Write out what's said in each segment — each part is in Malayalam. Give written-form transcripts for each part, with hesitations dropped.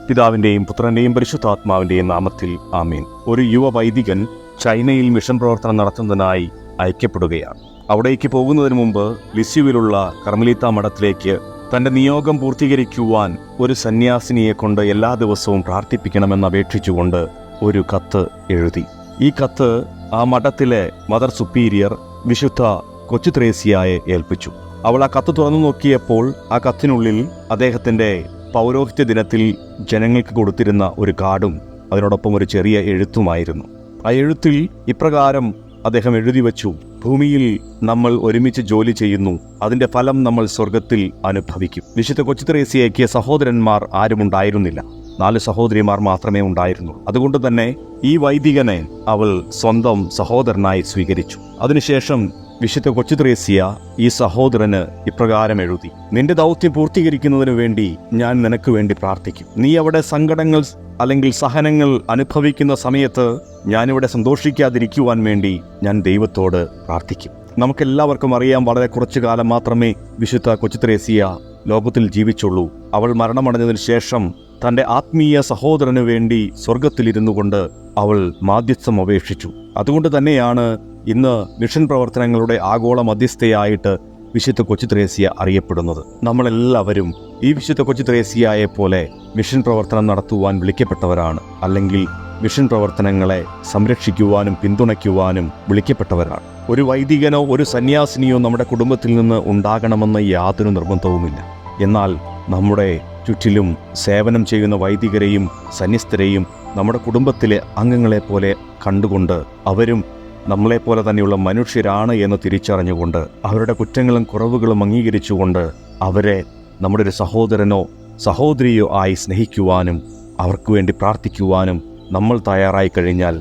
പിതാവിന്റെയും പുത്രന്റെയും പരിശുദ്ധാത്മാവിന്റെയും നാമത്തിൽ ആമേൻ. ഒരു യുവ വൈദികൻ ചൈനയിൽ മിഷൻ പ്രവർത്തനം നടത്തുന്നതിനായി അയക്കപ്പെടുകയാണ്. അവിടേക്ക് പോകുന്നതിന് മുമ്പ് ലിസ്യുവിലുള്ള കർമ്മലീത്ത മഠത്തിലേക്ക് തന്റെ നിയോഗം പൂർത്തീകരിക്കുവാൻ ഒരു സന്യാസിനിയെ കൊണ്ട് എല്ലാ ദിവസവും പ്രാർത്ഥിപ്പിക്കണമെന്ന് അപേക്ഷിച്ചുകൊണ്ട് ഒരു കത്ത് എഴുതി. ഈ കത്ത് ആ മഠത്തിലെ മദർ സുപ്പീരിയർ വിശുദ്ധ കൊച്ചു ത്രേസ്യയെ ഏൽപ്പിച്ചു. അവൾ ആ കത്ത് തുറന്നു നോക്കിയപ്പോൾ ആ കത്തിനുള്ളിൽ അദ്ദേഹത്തിന്റെ പൗരോഹിത്യ ദിനത്തിൽ ജനങ്ങൾക്ക് കൊടുത്തിരുന്ന ഒരു കാർഡും അതിനോടൊപ്പം ഒരു ചെറിയ എഴുത്തുമായിരുന്നു. ആ എഴുത്തിൽ ഇപ്രകാരം അദ്ദേഹം എഴുതി വച്ചു: ഭൂമിയിൽ നമ്മൾ ഒരുമിച്ച് ജോലി ചെയ്യുന്നു, അതിന്റെ ഫലം നമ്മൾ സ്വർഗത്തിൽ അനുഭവിക്കും. വിശുദ്ധ കൊച്ചു ത്രേസ്യയ്ക്ക് സഹോദരന്മാർ ആരുമുണ്ടായിരുന്നില്ല. 4 സഹോദരിമാർ മാത്രമേ ഉണ്ടായിരുന്നു. അതുകൊണ്ട് തന്നെ ഈ വൈദികനെ അവൾ സ്വന്തം സഹോദരനായി സ്വീകരിച്ചു. അതിനുശേഷം വിശുദ്ധ കൊച്ചു ത്രേസ്യ ഈ സഹോദരന് ഇപ്രകാരം എഴുതി: നിന്റെ ദൗത്യം പൂർത്തീകരിക്കുന്നതിന് വേണ്ടി ഞാൻ നിനക്ക് വേണ്ടി പ്രാർത്ഥിക്കും. നീ അവിടെ സങ്കടങ്ങൾ അല്ലെങ്കിൽ സഹനങ്ങൾ അനുഭവിക്കുന്ന സമയത്ത് ഞാനിവിടെ സന്തോഷിക്കാതിരിക്കുവാൻ വേണ്ടി ഞാൻ ദൈവത്തോട് പ്രാർത്ഥിക്കും. നമുക്കെല്ലാവർക്കും അറിയാം, വളരെ കുറച്ചു കാലം മാത്രമേ വിശുദ്ധ കൊച്ചു ത്രേസ്യ ലോകത്തിൽ ജീവിച്ചുള്ളൂ. അവൾ മരണമടഞ്ഞതിന് ശേഷം തന്റെ ആത്മീയ സഹോദരന് വേണ്ടി സ്വർഗത്തിലിരുന്നു കൊണ്ട് അവൾ മാധ്യസ്ഥം അപേക്ഷിച്ചു. അതുകൊണ്ട് തന്നെയാണ് ഇന്ന് മിഷൻ പ്രവർത്തനങ്ങളുടെ ആഗോള മധ്യസ്ഥയായിട്ട് വിശുദ്ധ കൊച്ചു ത്രേസ്യ അറിയപ്പെടുന്നത്. നമ്മളെല്ലാവരും ഈ വിശുദ്ധ കൊച്ചു ത്രേസ്യയെ പോലെ മിഷൻ പ്രവർത്തനം നടത്തുവാൻ വിളിക്കപ്പെട്ടവരാണ്, അല്ലെങ്കിൽ മിഷൻ പ്രവർത്തനങ്ങളെ സംരക്ഷിക്കുവാനും പിന്തുണയ്ക്കുവാനും വിളിക്കപ്പെട്ടവരാണ്. ഒരു വൈദികനോ ഒരു സന്യാസിനിയോ നമ്മുടെ കുടുംബത്തിൽ നിന്ന് ഉണ്ടാകണമെന്ന് യാതൊരു നിർബന്ധവുമില്ല. എന്നാൽ നമ്മുടെ ചുറ്റിലും സേവനം ചെയ്യുന്ന വൈദികരെയും സന്യസ്തരെയും നമ്മുടെ കുടുംബത്തിലെ അംഗങ്ങളെപ്പോലെ കണ്ടുകൊണ്ട് അവരും നമ്മളെപ്പോലെ തന്നെയുള്ള മനുഷ്യരാണ് എന്ന് തിരിച്ചറിഞ്ഞുകൊണ്ട് അവരുടെ കുറ്റങ്ങളും കുറവുകളും അംഗീകരിച്ചുകൊണ്ട് അവരെ നമ്മുടെ ഒരു സഹോദരനോ സഹോദരിയോ ആയി സ്നേഹിക്കുവാനും അവർക്ക് വേണ്ടി പ്രാർത്ഥിക്കുവാനും നമ്മൾ തയ്യാറായി കഴിഞ്ഞാൽ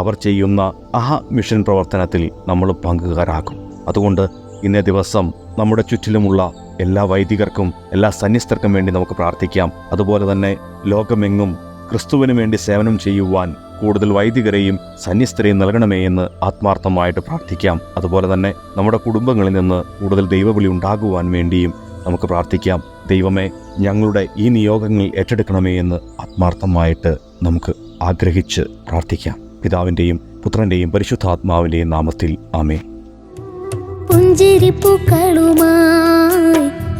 അവർ ചെയ്യുന്ന ആ മിഷൻ പ്രവർത്തനത്തിൽ നമ്മൾ പങ്കുകാരാകും. അതുകൊണ്ട് ഇന്നേ ദിവസം നമ്മുടെ ചുറ്റിലുമുള്ള എല്ലാ വൈദികർക്കും എല്ലാ സന്യസ്തർക്കും വേണ്ടി നമുക്ക് പ്രാർത്ഥിക്കാം. അതുപോലെ തന്നെ ലോകമെങ്ങും ക്രിസ്തുവിന് വേണ്ടി സേവനം ചെയ്യുവാൻ കൂടുതൽ വൈദികരെയും സന്യസ്തരെയും നൽകണമേ എന്ന് ആത്മാർത്ഥമായിട്ട് പ്രാർത്ഥിക്കാം. അതുപോലെ തന്നെ നമ്മുടെ കുടുംബങ്ങളിൽ നിന്ന് കൂടുതൽ ദൈവവിളി ഉണ്ടാകുവാൻ വേണ്ടിയും നമുക്ക് പ്രാർത്ഥിക്കാം. ദൈവമേ, ഞങ്ങളുടെ ഈ നിയോഗങ്ങൾ ഏറ്റെടുക്കണമേ എന്ന് ആത്മാർത്ഥമായിട്ട് നമുക്ക് ആഗ്രഹിച്ച് പ്രാർത്ഥിക്കാം. പിതാവിൻ്റെയും പുത്രൻ്റെയും പരിശുദ്ധാത്മാവിൻ്റെയും നാമത്തിൽ ആമേൻ. പുഞ്ചിരിപ്പൂക്കളുമായി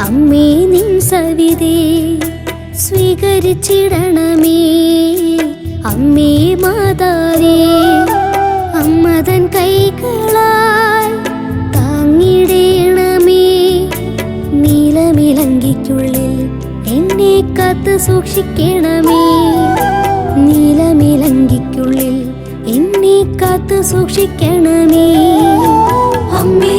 അമ്മേ നിൻ സവിധേ സ്വീകരിച്ചിടണമേ. അമ്മേ മാതാവേ, അമ്മതൻ കൈകളാൽ താങ്ങിടേണമേ. നീലമിലങ്കിക്കുള്ളിൽ എന്നെ കാത്ത് സൂക്ഷിക്കണമേ. നീലമിലങ്കിക്കുള്ളിൽ എന്നെ കാത്ത് സൂക്ഷിക്കണമേ. അമ്മേ